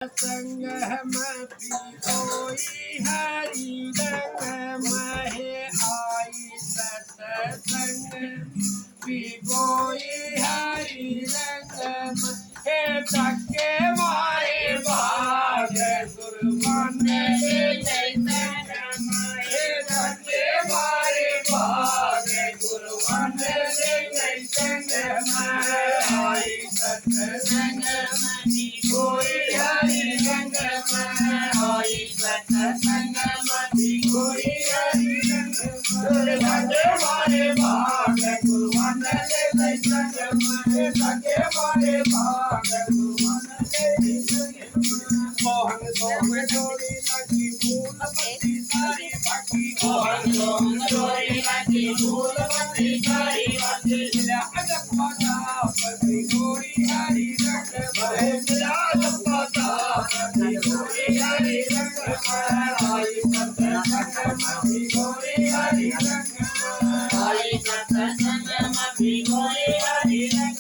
संगमती कोई हरि रंग महे आई सतसंग भी कोई हरि रंग महे तके मारे भाग गुरुवन संग महे तके मारे भाग गुरुवन संग महे आई सतसंग कोई हरि रंग आई सतसंगमति कोई हरि रंग मारे भाग गुरुवन ले संग सके मारे भाग गुरुवन ले मोहन सोम जोड़ी लगी फूल पत्ती सारी बाकी मोहन सोम जोड़ी लगी फूल पत्ती सारी बाकी अजब माता पति कोई हरि रंग भरे हरि रंग आई सतसंगमति कोई हरि रंग आई सतसंगमति कोई हरि रंग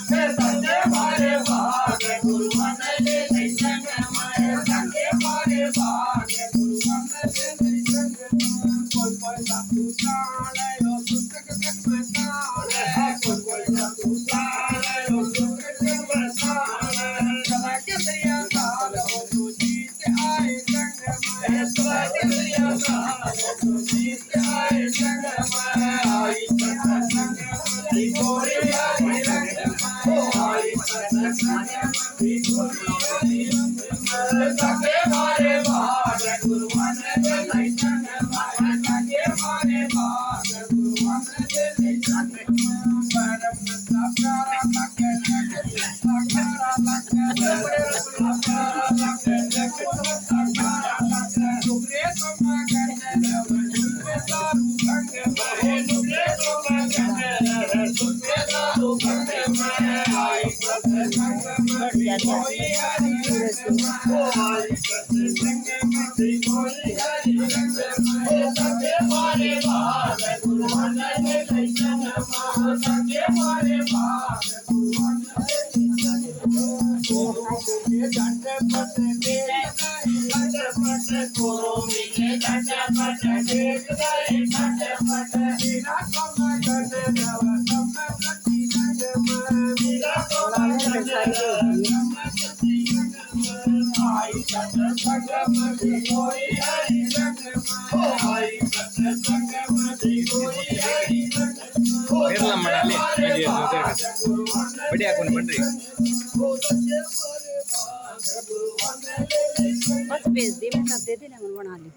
सत्य मारे भाग गुरुवन ले संग मारे सत्य मारे भाग गुरुवन ले संग कोई कोई साधु ताले लो सुतक जन्मताले कोई साधु ताले लो सुतक जन्मताले चला के दरिया ताल हो जीत आए संग में चला के दरिया ताल हो जीत आए संग में आई सतसंगमति कोई हरि रंग आई सतसंगमति कोई हरि रंग सके मारे भाग गुरुवन ले संग में सके मारे भाग गुरुवन ले संग परम प्यारा लग साकारा लग साकारा लग साकारा लग सुरे तो मगन सुरे दारू भंग बहे सुरे तो मगन सुरे दारू भंग बहे आई सतसंगमति कोई हरि रंग आई सतसंगमति कोई हरि रंग सके मारे भाग गुरुवन ले संग सके मारे भाग गुरुवन ले संग दंड पट देख दंड पट गुरु मिले दंड पट देख दंड पट बिना कम गण नव कम प्रति रंग बिना कम गण कम प्रति रंग आई सतसंगमति कोई हरि रंग आई सतसंगमति कोई हरि रंग बढ़िया कौन बन रही बस भेज दी मैं सब दे देना बना ली।